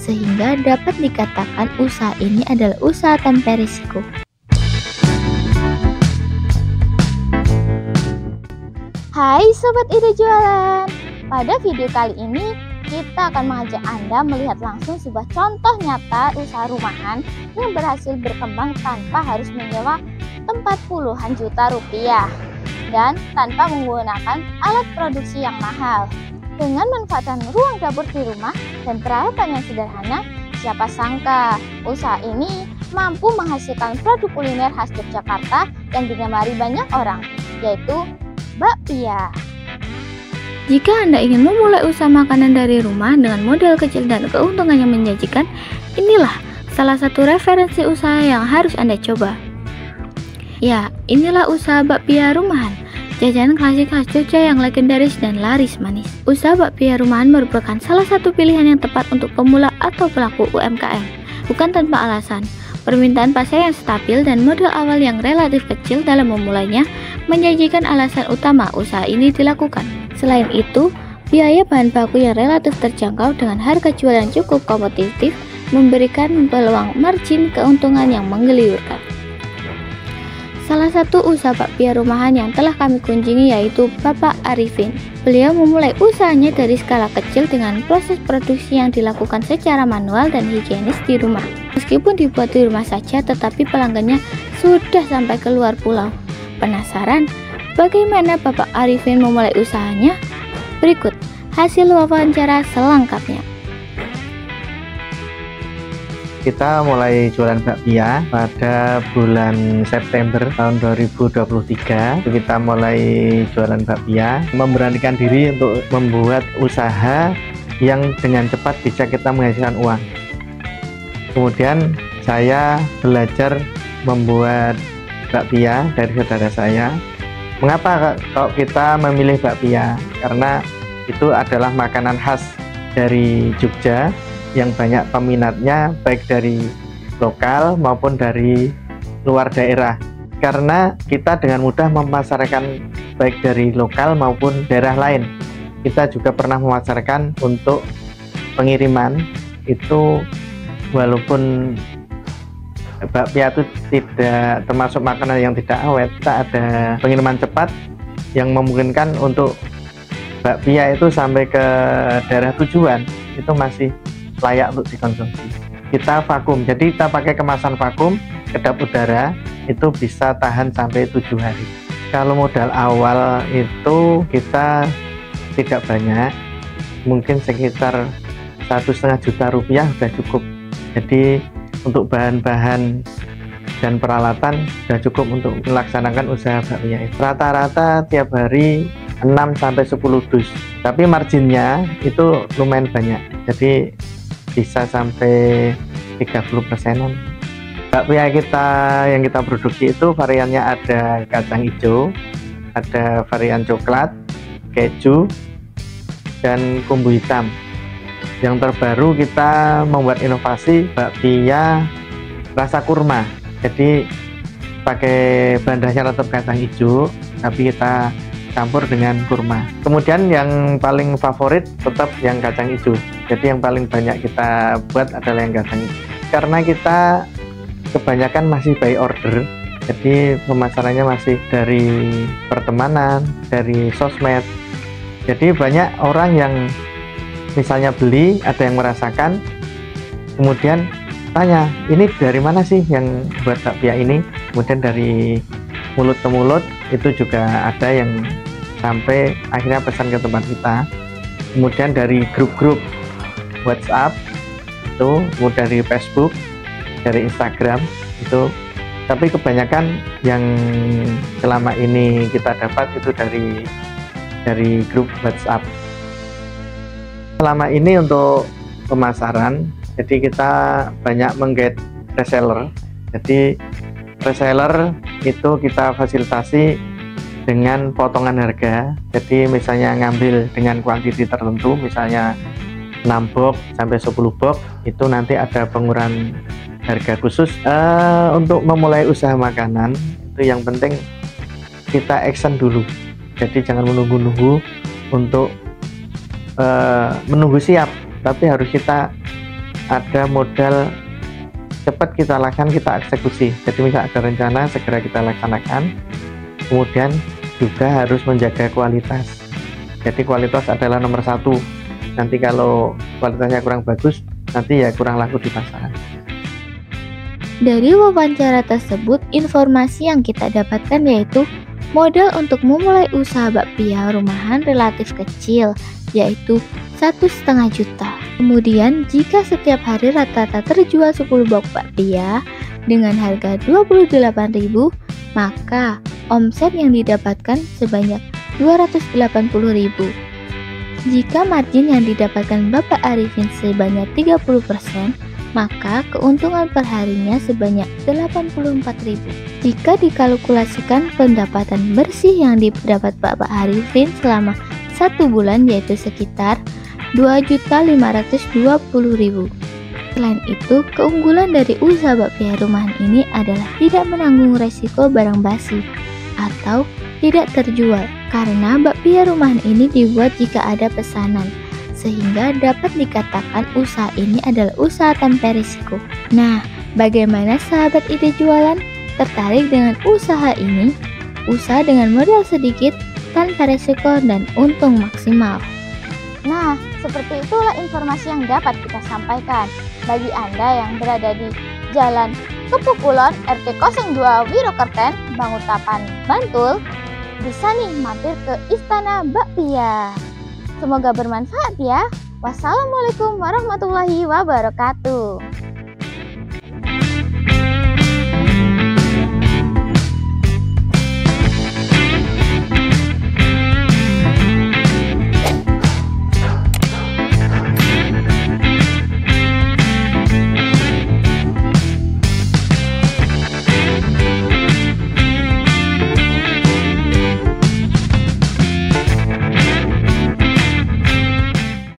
sehingga dapat dikatakan usaha ini adalah usaha tanpa risiko. Hai Sobat Ide Jualan, pada video kali ini kita akan mengajak Anda melihat langsung sebuah contoh nyata usaha rumahan yang berhasil berkembang tanpa harus menyewa tempat puluhan juta rupiah dan tanpa menggunakan alat produksi yang mahal. Dengan memanfaatkan ruang dapur di rumah dan peralatan yang sederhana, siapa sangka usaha ini mampu menghasilkan produk kuliner khas Yogyakarta yang digemari banyak orang, yaitu bakpia. Jika Anda ingin memulai usaha makanan dari rumah dengan modal kecil dan keuntungan yang menjanjikan, inilah salah satu referensi usaha yang harus Anda coba. Ya, inilah usaha bakpia rumahan, jajanan klasik khas Jogja yang legendaris dan laris manis. Usaha bakpia rumahan merupakan salah satu pilihan yang tepat untuk pemula atau pelaku UMKM. Bukan tanpa alasan, permintaan pasar yang stabil dan modal awal yang relatif kecil dalam memulainya menjanjikan alasan utama usaha ini dilakukan. Selain itu, biaya bahan baku yang relatif terjangkau dengan harga jual yang cukup kompetitif memberikan peluang margin keuntungan yang menggeliurkan. Salah satu usaha bakpia rumahan yang telah kami kunjungi yaitu Bapak Arifin. Beliau memulai usahanya dari skala kecil dengan proses produksi yang dilakukan secara manual dan higienis di rumah. Meskipun dibuat di rumah saja, tetapi pelanggannya sudah sampai ke luar pulau. Penasaran bagaimana Bapak Arifin memulai usahanya? Berikut hasil wawancara selengkapnya. Kita mulai jualan bakpia pada bulan September tahun 2023. Kita mulai jualan bakpia, memberanikan diri untuk membuat usaha yang dengan cepat bisa kita menghasilkan uang. Kemudian saya belajar membuat bakpia dari saudara saya. Mengapa kalau kita memilih bakpia? Karena itu adalah makanan khas dari Jogja yang banyak peminatnya, baik dari lokal maupun dari luar daerah. Karena kita dengan mudah memasarkan baik dari lokal maupun daerah lain. Kita juga pernah memasarkan untuk pengiriman. Itu walaupun bakpia itu tidak termasuk makanan yang tidak awet, kita ada pengiriman cepat yang memungkinkan untuk bakpia itu sampai ke daerah tujuan itu masih layak untuk dikonsumsi. Kita vakum, jadi kita pakai kemasan vakum, kedap udara, itu bisa tahan sampai 7 hari. Kalau modal awal itu kita tidak banyak, mungkin sekitar 1,5 juta rupiah sudah cukup. Jadi untuk bahan-bahan dan peralatan sudah cukup untuk melaksanakan usaha bakpia. Rata-rata tiap hari 6-10 dus, tapi marginnya itu lumayan banyak, jadi bisa sampai 30%. Bakpia kita yang kita produksi itu variannya ada kacang hijau, ada varian coklat, keju, dan kumbu hitam. Yang terbaru kita membuat inovasi bakpia rasa kurma. Jadi pakai bahan dasar tetap kacang hijau, tapi kita campur dengan kurma. Kemudian yang paling favorit tetap yang kacang hijau. Jadi yang paling banyak kita buat adalah yang kacang hijau. Karena kita kebanyakan masih by order, jadi pemasarannya masih dari pertemanan, dari sosmed. Jadi banyak orang yang misalnya beli, ada yang merasakan, kemudian tanya, ini dari mana sih yang buat bakpia ini? Kemudian dari mulut ke mulut itu juga ada yang sampai akhirnya pesan ke tempat kita. Kemudian dari grup-grup WhatsApp itu, kemudian dari Facebook, dari Instagram itu, tapi kebanyakan yang selama ini kita dapat itu dari grup WhatsApp. Selama ini untuk pemasaran, jadi kita banyak menggait reseller. Jadi reseller itu kita fasilitasi dengan potongan harga. Jadi misalnya ngambil dengan kuantiti tertentu, misalnya 6 box sampai 10 box, itu nanti ada pengurangan harga khusus. Untuk memulai usaha makanan itu yang penting kita action dulu. Jadi jangan menunggu-nunggu untuk menunggu siap, tapi harus kita ada modal cepat kita lakukan, kita eksekusi. Jadi misal ada rencana segera kita laksanakan. Kemudian juga harus menjaga kualitas. Jadi kualitas adalah nomor satu. Nanti kalau kualitasnya kurang bagus, nanti ya kurang laku di pasaran. Dari wawancara tersebut, informasi yang kita dapatkan yaitu modal untuk memulai usaha bakpia rumahan relatif kecil, yaitu 1,5 juta. Kemudian jika setiap hari rata-rata terjual 10 box bakpia dengan harga 28.000, maka omset yang didapatkan sebanyak 280.000. Jika margin yang didapatkan Bapak Arifin sebanyak 30%, maka keuntungan perharinya sebanyak 84.000. Jika dikalkulasikan pendapatan bersih yang didapat Bapak Arifin selama 1 bulan yaitu sekitar 2.520.000. Selain itu, keunggulan dari usaha bakpia rumahan ini adalah tidak menanggung resiko barang basi atau tidak terjual karena bakpia rumahan ini dibuat jika ada pesanan, sehingga dapat dikatakan usaha ini adalah usaha tanpa risiko. Nah, bagaimana sahabat ide jualan? Tertarik dengan usaha ini? Usaha dengan modal sedikit, tanpa risiko dan untung maksimal. Nah, seperti itulah informasi yang dapat kita sampaikan. Bagi Anda yang berada di Jalan Kepukulon RT 02 Wirokerten, Bangutapan, Bantul, bisa nih mampir ke Istana Bakpia. Semoga bermanfaat ya. Wassalamualaikum warahmatullahi wabarakatuh.